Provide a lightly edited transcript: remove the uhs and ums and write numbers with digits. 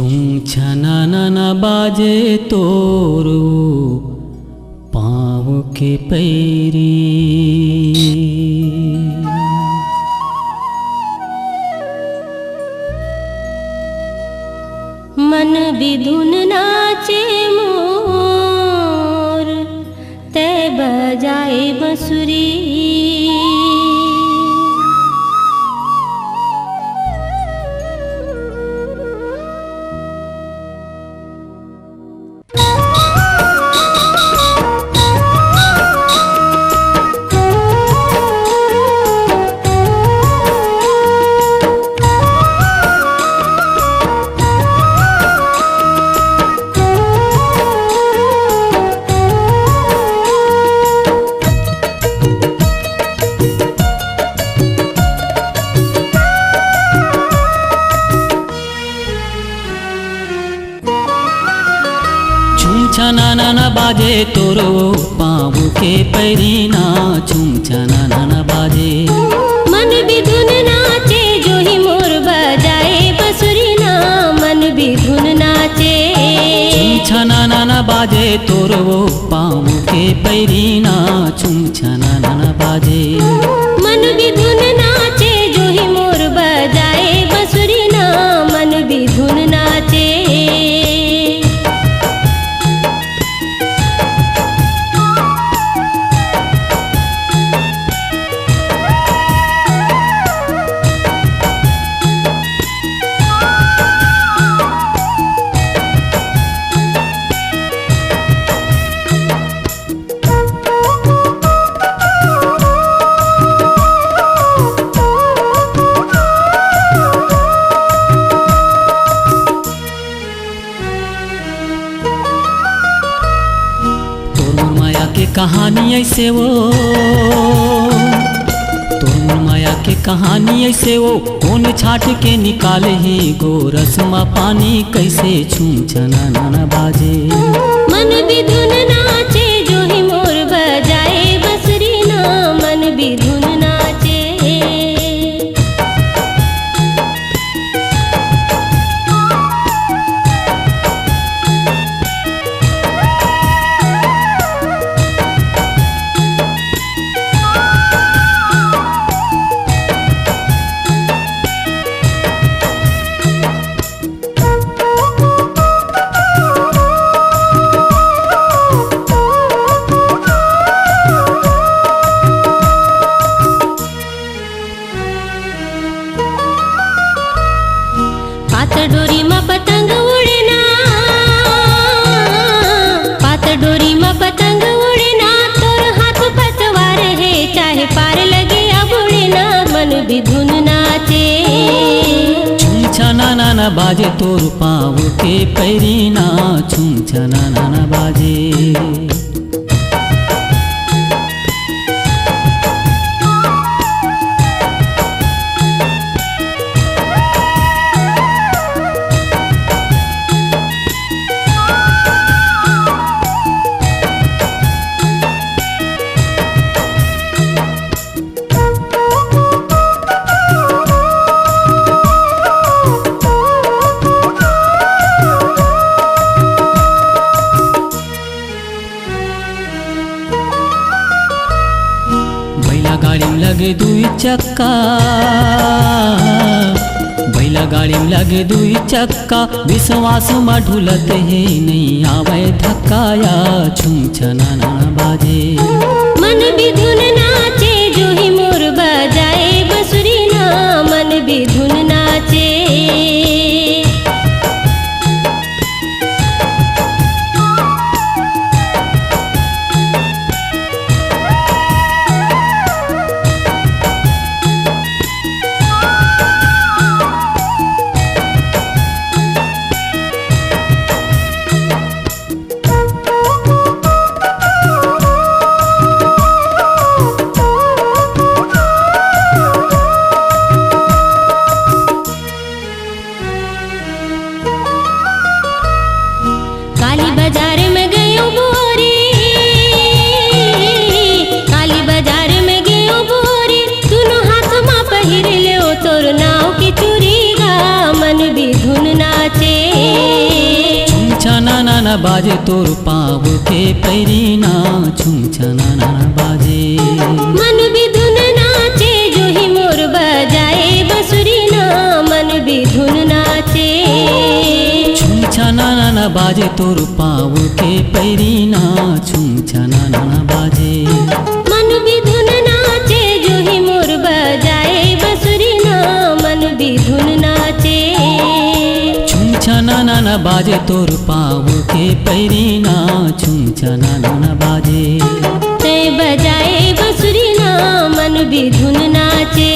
छुम छननन बाजे तोरो पाँव के पैरी। मन विधुन नाचे मोर ते बजाए बंसुरी। छननन बाजे तोरो पाँव के पैरी ना छुम छननन बाजे। मन विधुन नाचे जो ही मोर बजाए बंसुरी ना मन विधुन नाचे। छुम छननन बाजे तोरो पाँव के पैरी ना छुम छननन बाजे। मन विधुन नाचे जो ही मोर बजाए बंसुरी ना मन विधुन नाचे। कहानी ऐसे वो तोर माया के कहानी ऐसे वो कौन छाट के निकाले ही गोरसमा पानी कैसे छूम छननन बाजे। मन विधुन नाचे जो ही मोर बजाए बंसुरी ना मन विधुन नाचे। पातर डोरी में पतंग उड़े ना, पातर डोरी में पतंग उड़े ना, तोर हाथ पतवार है चाहे पार लगे अब उड़े ना मन विधुन नाचे। छुम छननन बाजे तोर पाँव के पैरी ना छुम छननन बाजे। गाड़ी में लगे दुई चक्का, बैला गाड़ी में लगे दुई चक्का, विश्वास में ढुलत है नहीं आवे धक्का या छुम छननन बाजे। मन विधुन नाचे जो ही मोर बजाए बंसुरी ना मन विधुन नाचे। ना बाजे तोर पाव के पैरी ना छुम छना ना बाजे मन भी धुन नाचे जो ही मोर बजाए बंसुरी ना मन भी धुन नाचे छुम छना ना बाजे तोर पाव के पैरी ना छुम छना ना बाजे मन भी धुन नाचे जो ही मोर बजाए बंसुरी ना मन भी धुन नाचे छुम छना ना बाजे तोर पाव के पैरी ना छुम छना ना बाजे ते बजाए बंसुरी ना मन भी धुन नाचे।